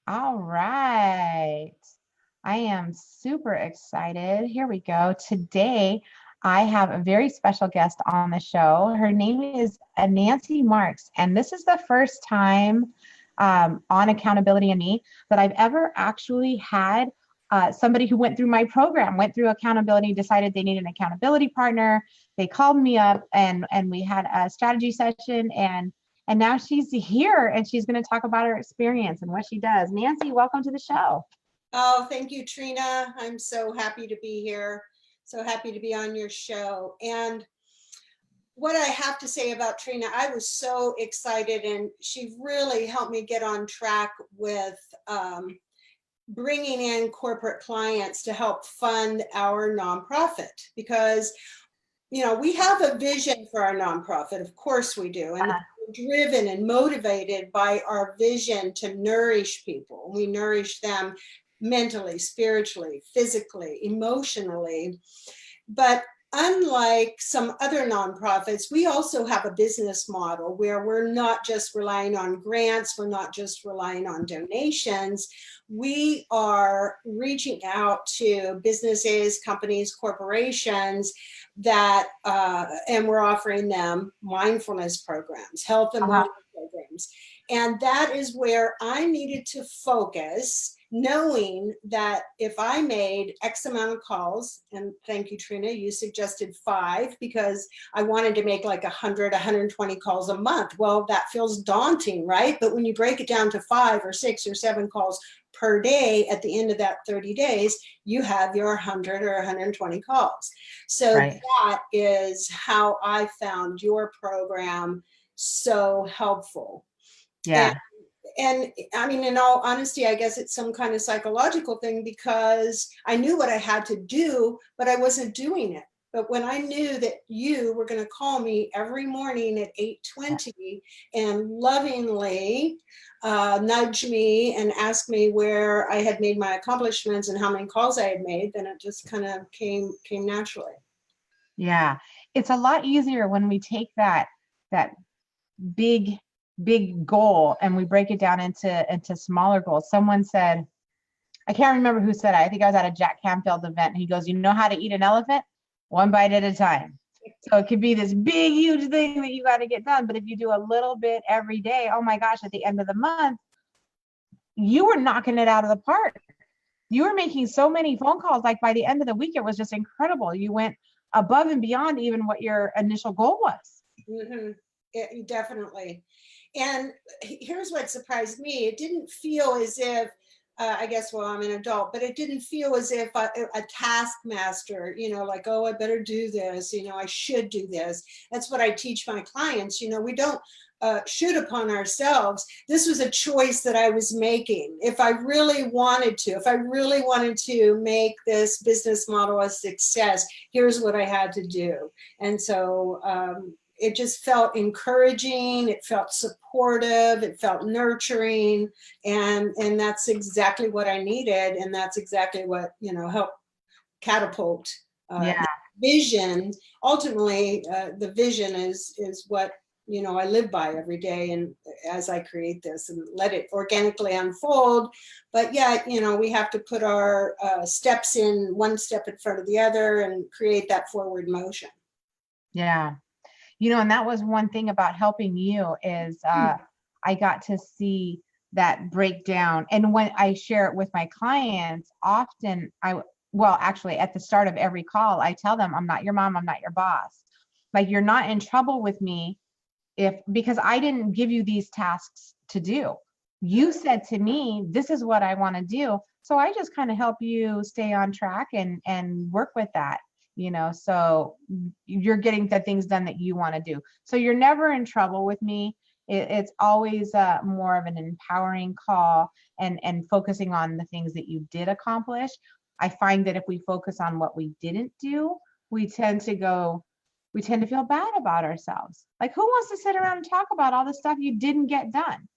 All right. I am super excited. Here we go. Today, I have a very special guest on the show. Her name is Nancy Marks, and this is the first time on Accountability and Me that I've ever actually had somebody who went through my program, went through accountability, decided they need an accountability partner. They called me up, and we had a strategy session, and now she's here and she's going to talk about her experience and what she does. Nancy, welcome to the show. Oh, thank you, Trina. I'm so happy to be here. So happy to be on your show. And what I have to say about Trina, I was so excited, and she really helped me get on track with bringing in corporate clients to help fund our nonprofit, because we have a vision for our nonprofit. Of course we do. And we're driven and motivated by our vision to nourish people. We nourish them mentally, spiritually, physically, emotionally. But unlike some other nonprofits, we also have a business model where we're not just relying on grants, we're not just relying on donations. We are reaching out to businesses, companies, corporations that, and we're offering them mindfulness programs, health and wellness programs. And that is where I needed to focus, knowing that if I made X amount of calls, and thank you, Trina, you suggested 5, because I wanted to make like 100, 120 calls a month. Well, that feels daunting, right? But when you break it down to 5 or 6 or 7 calls per day, at the end of that 30 days, you have your 100 or 120 calls. So Right. that is how I found your program so helpful. And, Yeah. and I mean, in all honesty, I guess it's some kind of psychological thing, because I knew what I had to do, but I wasn't doing it. But when I knew that you were going to call me every morning at 8:20 and lovingly nudge me and ask me where I had made my accomplishments and how many calls I had made, then it just kind of came naturally. Yeah. It's a lot easier when we take that big big goal and we break it down into smaller goals. Someone said, I can't remember who said it. I think I was at a Jack Canfield event, and he goes, "You know how to eat an elephant? One bite at a time." So it could be this big, huge thing that you got to get done. But if you do a little bit every day, oh my gosh, at the end of the month, you were knocking it out of the park. You were making so many phone calls. Like by the end of the week, it was just incredible. You went above and beyond even what your initial goal was. Mm-hmm. Definitely. And here's what surprised me. It didn't feel as if, I guess, well, I'm an adult, but it didn't feel as if a taskmaster, like, oh, I better do this, I should do this. That's what I teach my clients. We don't should upon ourselves. This was a choice that I was making. If I really wanted to make this business model a success, here's what I had to do. And so, it just felt encouraging, it felt supportive, it felt nurturing, and that's exactly what I needed, and that's exactly what helped catapult Yeah. vision. Ultimately, the vision is what I live by every day, and as I create this and let it organically unfold. But yeah, we have to put our steps in, one step in front of the other, and create that forward motion. Yeah. And that was one thing about helping you is I got to see that breakdown. And when I share it with my clients, often well, actually at the start of every call, I tell them, I'm not your mom, I'm not your boss. Like, you're not in trouble with me because I didn't give you these tasks to do. You said to me, this is what I want to do. So I just kind of help you stay on track and work with that, so you're getting the things done that you want to do. So you're never in trouble with me. It's always more of an empowering call and focusing on the things that you did accomplish. I find that if we focus on what we didn't do, we tend to feel bad about ourselves. Like, who wants to sit around and talk about all the stuff you didn't get done?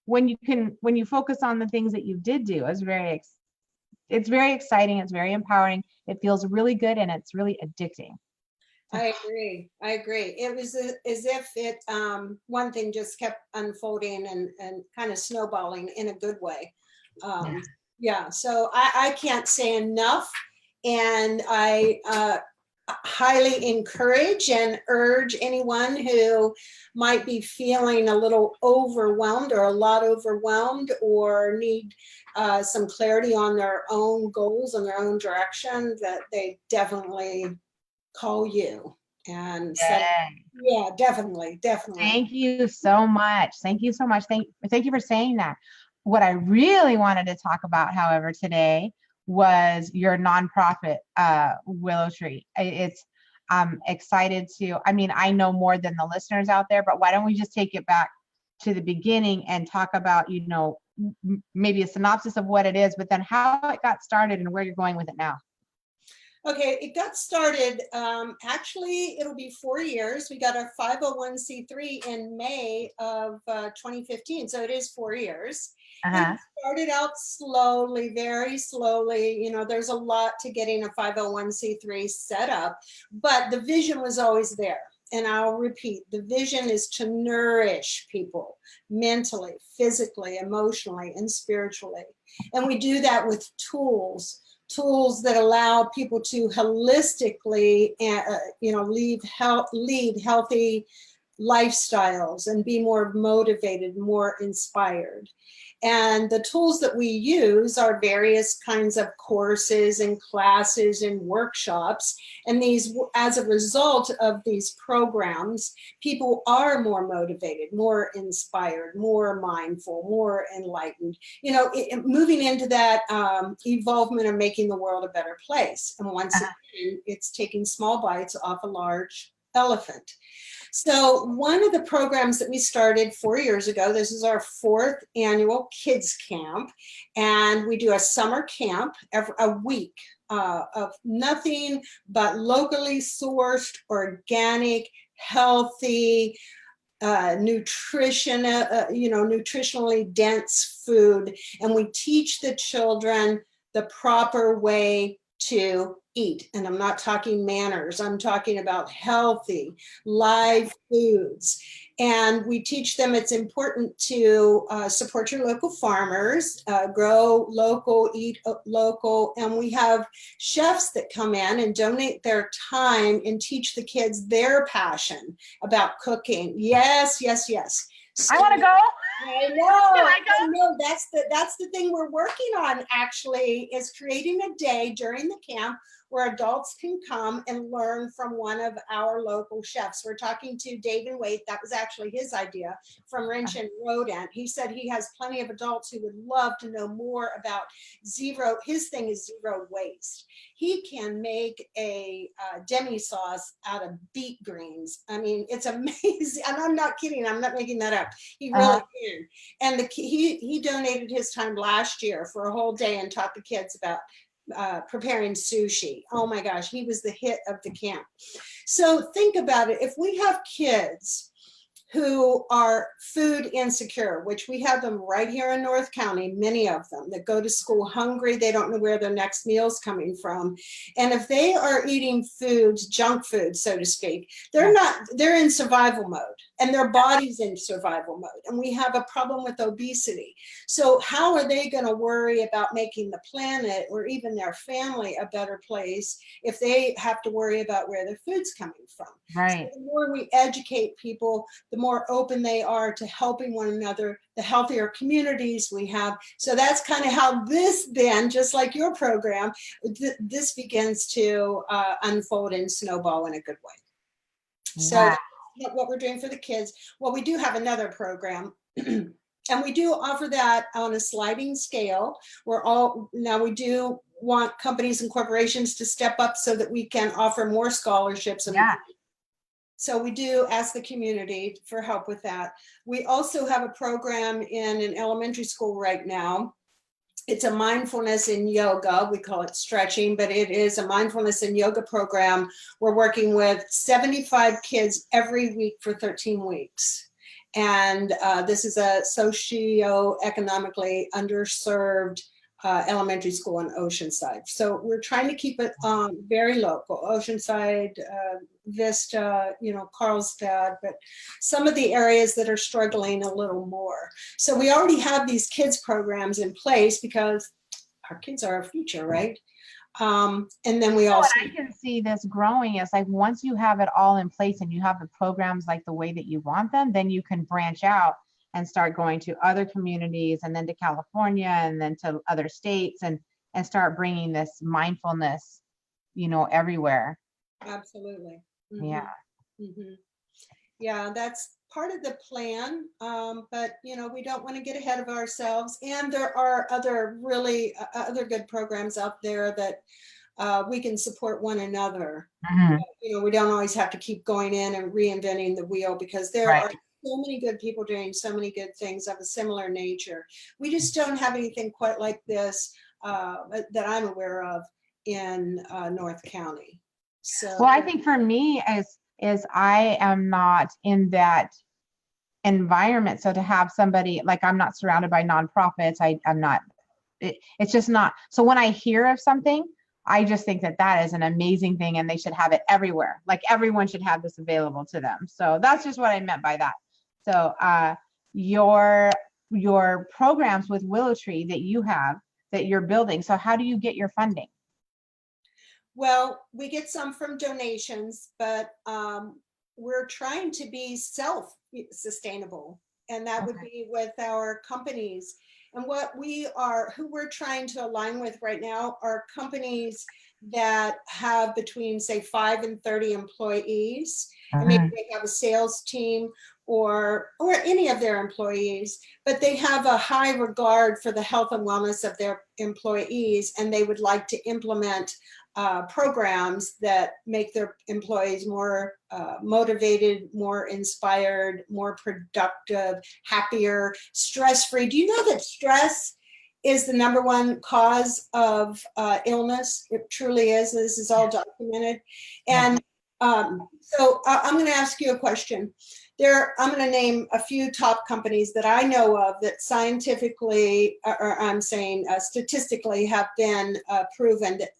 When you focus on the things that you did do, it's very exciting, it's very empowering, it feels really good, and it's really addicting. I agree. It was as if one thing just kept unfolding and kind of snowballing in a good way. Um, yeah, so I can't say enough. And I highly encourage and urge anyone who might be feeling a little overwhelmed or a lot overwhelmed or need some clarity on their own goals and their own direction, that they definitely call you and set. Yeah, definitely. Thank you so much. Thank you so much. Thank you for saying that. What I really wanted to talk about, however, today was your nonprofit, Willow Tree. I'm excited to, I mean, I know more than the listeners out there, but why don't we just take it back to the beginning and talk about, maybe a synopsis of what it is, but then how it got started and where you're going with it now. Okay, it got started, actually, it'll be 4 years. We got our 501c3 in May of 2015, so it is 4 years. And it started out slowly, very slowly. There's a lot to getting a 501c3 set up, but the vision was always there. And I'll repeat, the vision is to nourish people mentally, physically, emotionally, and spiritually. And we do that with tools that allow people to holistically, lead healthy lifestyles and be more motivated, more inspired. And the tools that we use are various kinds of courses and classes and workshops. And these, as a result of these programs, people are more motivated, more inspired, more mindful, more enlightened, moving into that evolvement of making the world a better place. And once again, it's taking small bites off a large elephant. So one of the programs that we started 4 years ago, this is our 4th annual kids camp, and we do a summer camp a week of nothing but locally sourced, organic, healthy, nutritionally dense food. And we teach the children the proper way to eat. And I'm not talking manners. I'm talking about healthy, live foods. And we teach them it's important to support your local farmers, grow local, eat local. And we have chefs that come in and donate their time and teach the kids their passion about cooking. Yes, yes, yes. I want to go. I know. That's the thing we're working on, actually, is creating a day during the camp where adults can come and learn from one of our local chefs. We're talking to David Waite. That was actually his idea, from Wrench and Rodent. He said he has plenty of adults who would love to know more about zero. His thing is zero waste. He can make a demi sauce out of beet greens. I mean, it's amazing. And I'm not kidding. I'm not making that up. He really can. And he donated his time last year for a whole day and taught the kids about preparing sushi. Oh my gosh, he was the hit of the camp. So think about it. If we have kids who are food insecure, which we have them right here in North County, many of them that go to school hungry, they don't know where their next meal's coming from. And if they are eating foods, junk food, so to speak, they're in survival mode, and their body's in survival mode. And we have a problem with obesity. So how are they going to worry about making the planet or even their family a better place if they have to worry about where their food's coming from? Right. So the more we educate people, the more open they are to helping one another, the healthier communities we have. So that's kind of how this then, just like your program, this begins to unfold and snowball in a good way. So Wow. that's what we're doing for the kids. Well, we do have another program. And we do offer that on a sliding scale. Now we do want companies and corporations to step up so that we can offer more scholarships. And so we do ask the community for help with that. We also have a program in an elementary school right now. It's a mindfulness in yoga. We call it stretching, but it is a mindfulness in yoga program. We're working with 75 kids every week for 13 weeks. And this is a socioeconomically underserved elementary school in Oceanside. So we're trying to keep it very local, Oceanside, Vista, Carlsbad, but some of the areas that are struggling a little more. So we already have these kids programs in place because our kids are our future, right? And then we also. And I can see this growing is like once you have it all in place and you have the programs like the way that you want them, then you can branch out and start going to other communities and then to California and then to other states and start bringing this mindfulness, everywhere. Absolutely. Mm-hmm. Yeah. Mm-hmm. Yeah, that's part of the plan. But, we don't want to get ahead of ourselves. And there are other really other good programs out there that we can support one another. Mm-hmm. We don't always have to keep going in and reinventing the wheel because there are so many good people doing so many good things of a similar nature. We just don't have anything quite like this that I'm aware of in North County. So, well, I think for me is I am not in that environment. So to have somebody like I'm not surrounded by nonprofits, I'm not. It's just not. So when I hear of something, I just think that is an amazing thing, and they should have it everywhere. Like everyone should have this available to them. So that's just what I meant by that. So your programs with Willow Tree that you have that you're building. So how do you get your funding? Well, we get some from donations, but we're trying to be self-sustainable, and that would be with our companies. And who we're trying to align with right now are companies that have between, say, 5 and 30 employees. And maybe they have a sales team or any of their employees, but they have a high regard for the health and wellness of their employees, and they would like to implement programs that make their employees more motivated, more inspired, more productive, happier, stress-free. Do you know that stress is the #1 cause of illness? It truly is. This is all documented. And so I'm going to ask you a question. I'm going to name a few top companies that I know of that scientifically, or I'm saying statistically, have been proven that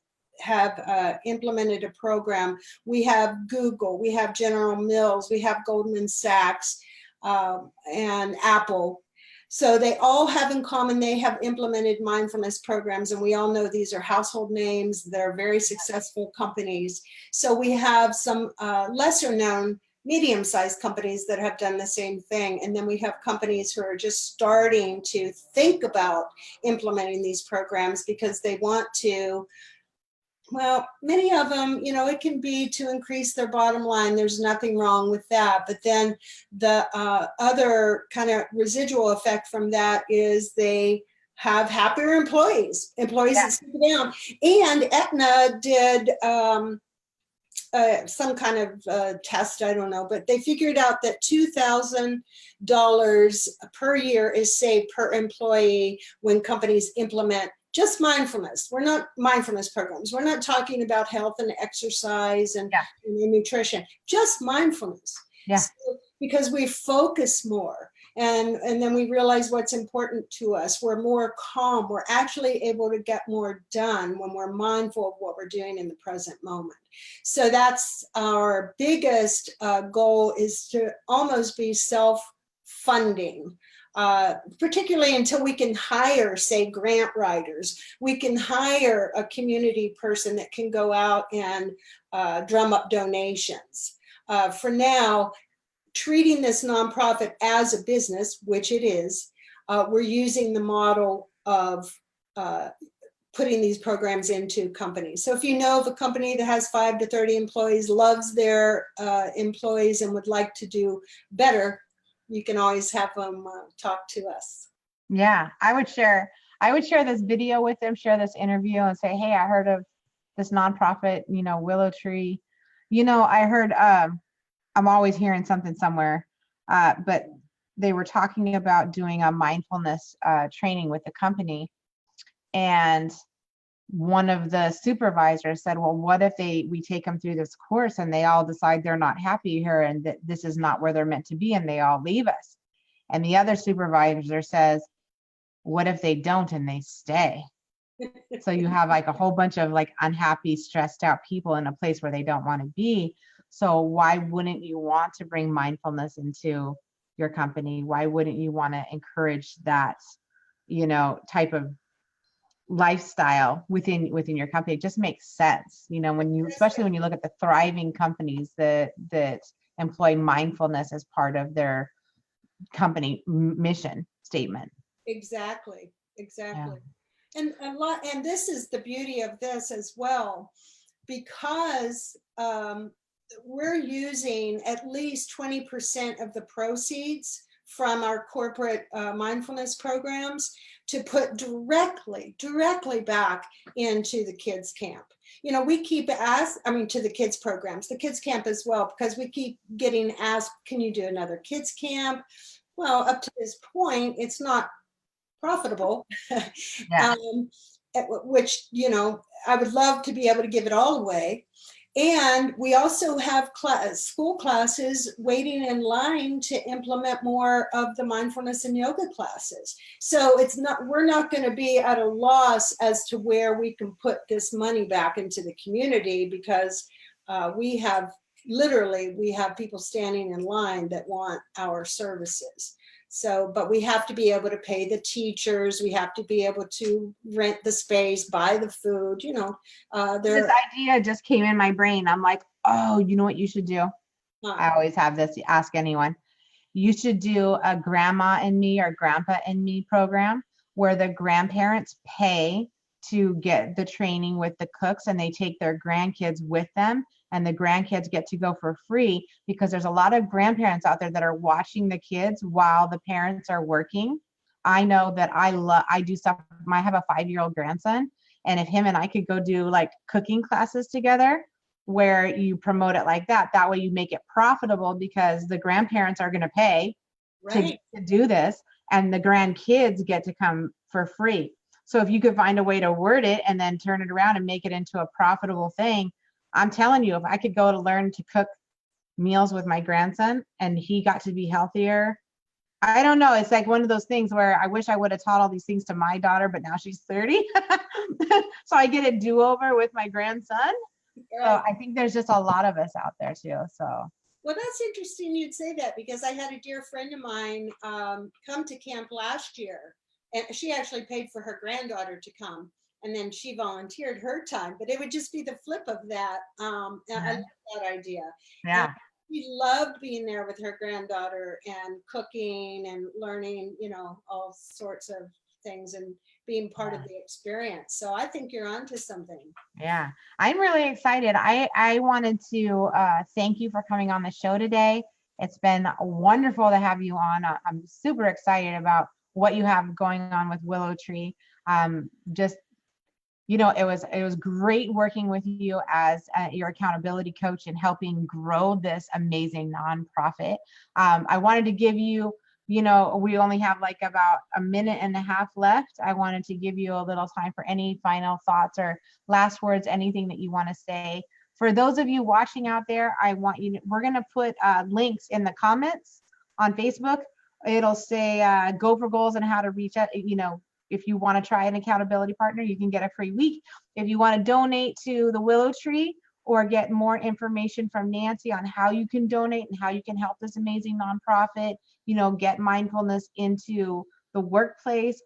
have implemented a program. We have Google, we have General Mills, we have Goldman Sachs, and Apple. So they all have in common, they have implemented mindfulness programs, and we all know these are household names that are very successful companies. So we have some lesser known medium-sized companies that have done the same thing. And then we have companies who are just starting to think about implementing these programs because they want to. Well, many of them, it can be to increase their bottom line. There's nothing wrong with that. But then the other kind of residual effect from that is they have happier employees that stick down. And Aetna did some kind of test, I don't know, but they figured out that $2,000 per year is saved per employee when companies implement just mindfulness. We're not mindfulness programs. We're not talking about health and exercise and nutrition, just mindfulness. Yeah. So, because we focus more and then we realize what's important to us. We're more calm. We're actually able to get more done when we're mindful of what we're doing in the present moment. So that's our biggest goal, is to almost be self-funding. Particularly until we can hire, say, grant writers. We can hire a community person that can go out and drum up donations. For now, treating this nonprofit as a business, which it is, we're using the model of putting these programs into companies. So if you know of a company that has 5 to 30 employees, loves their employees and would like to do better, you can always have them talk to us. Yeah, I would share this video with them, share this interview and say, hey, I heard of this nonprofit, Willow Tree. I heard, I'm always hearing something somewhere, but they were talking about doing a mindfulness training with the company. And one of the supervisors said, well, what if we take them through this course and they all decide they're not happy here and that this is not where they're meant to be and they all leave us? And the other supervisor says, what if they don't and they stay? So you have like a whole bunch of like unhappy, stressed out people in a place where they don't want to be. So why wouldn't you want to bring mindfulness into your company? Why wouldn't you want to encourage that, type of lifestyle within your company? It just makes sense, especially when you look at the thriving companies that employ mindfulness as part of their company mission statement. Exactly. Yeah. And this is the beauty of this as well, because we're using at least 20% of the proceeds from our corporate mindfulness programs to put directly back into the kids camp. We keep to the kids programs, the kids camp as well, because we keep getting asked, can you do another kids camp? Well, up to this point, it's not profitable. Yeah. Which, I would love to be able to give it all away. And we also have school classes waiting in line to implement more of the mindfulness and yoga classes. So we're not going to be at a loss as to where we can put this money back into the community, because we have people standing in line that want our services. So, but we have to be able to pay the teachers. We have to be able to rent the space, buy the food, This idea just came in my brain. I'm like, oh, you know what you should do? I always have this, ask anyone. You should do a grandma and me or grandpa and me program where the grandparents pay to get the training with the cooks, and they take their grandkids with them, and the grandkids get to go for free, because there's a lot of grandparents out there that are watching the kids while the parents are working. I know that I do stuff. I have a 5-year-old grandson, and if him and I could go do like cooking classes together, where you promote it like that way you make it profitable, because the grandparents are going to pay to do this, and the grandkids get to come for free. So if you could find a way to word it and then turn it around and make it into a profitable thing, I'm telling you, if I could go to learn to cook meals with my grandson and he got to be healthier, I don't know. It's like one of those things where I wish I would have taught all these things to my daughter, but now she's 30. So I get a do-over with my grandson. So I think there's just a lot of us out there too. So. Well, that's interesting you'd say that, because I had a dear friend of mine come to camp last year, and she actually paid for her granddaughter to come, and then she volunteered her time, but it would just be the flip of that. I love that idea. Yeah. And she loved being there with her granddaughter and cooking and learning, all sorts of things and being part of the experience. So I think you're onto something. Yeah, I'm really excited. I wanted to thank you for coming on the show today. It's been wonderful to have you on. I'm super excited about what you have going on with Willow Tree. It was great working with you as your accountability coach and helping grow this amazing nonprofit. I wanted to give you, we only have like about a minute and a half left. I wanted to give you a little time for any final thoughts or last words, anything that you want to say. For those of you watching out there, we're going to put links in the comments on Facebook. It'll say go for goals and how to reach out. If you want to try an accountability partner, you can get a free week. If you want to donate to the Willow Tree or get more information from Nancy on how you can donate and how you can help this amazing nonprofit, get mindfulness into the workplace,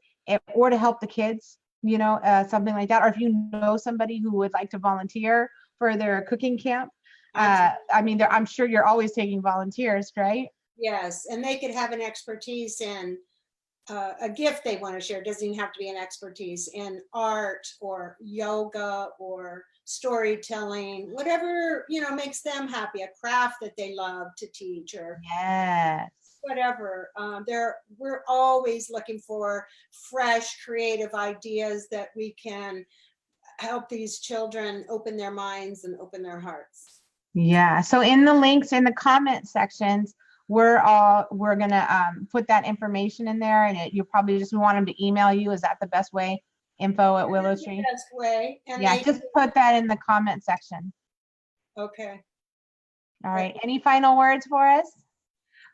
or to help the kids, something like that. Or if you know somebody who would like to volunteer for their cooking camp, I'm sure you're always taking volunteers, right? Yes, and they could have an expertise in a gift they want to share. It doesn't even have to be an expertise in art or yoga or storytelling, whatever, makes them happy, a craft that they love to teach, or whatever. We're always looking for fresh, creative ideas that we can help these children open their minds and open their hearts. Yeah. So in the links in the comment sections, we're gonna put that information in there, and you probably just want them to email you. Is that the best way? info@Willow Tree. Best way. And yeah, just put that in the comment section. Okay. All right. Any final words for us?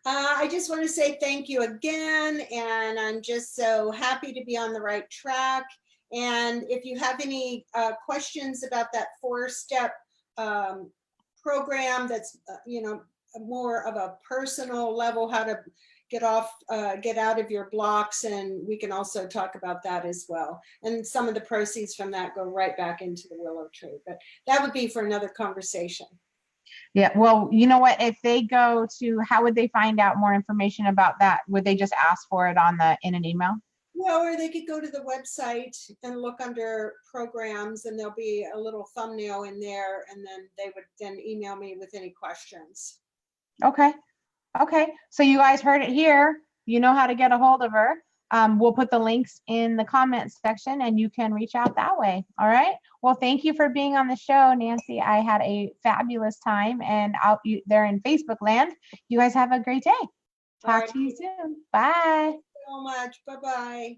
I just want to say thank you again, and I'm just so happy to be on the right track. And if you have any questions about that 4-step program that's, more of a personal level, how to get out of your blocks, and we can also talk about that as well. And some of the proceeds from that go right back into the Willow Tree, but that would be for another conversation. Yeah, well, you know what? If they go to, how would they find out more information about that? Would they just ask for it in an email? Well, or they could go to the website and look under programs, and there'll be a little thumbnail in there, and then they would then email me with any questions. Okay. Okay. So you guys heard it here. You know how to get a hold of her. We'll put the links in the comments section and you can reach out that way. All right. Well, thank you for being on the show, Nancy. I had a fabulous time, and out there in Facebook land. You guys have a great day. Talk to you soon. Bye. Thank you so much. Bye-bye.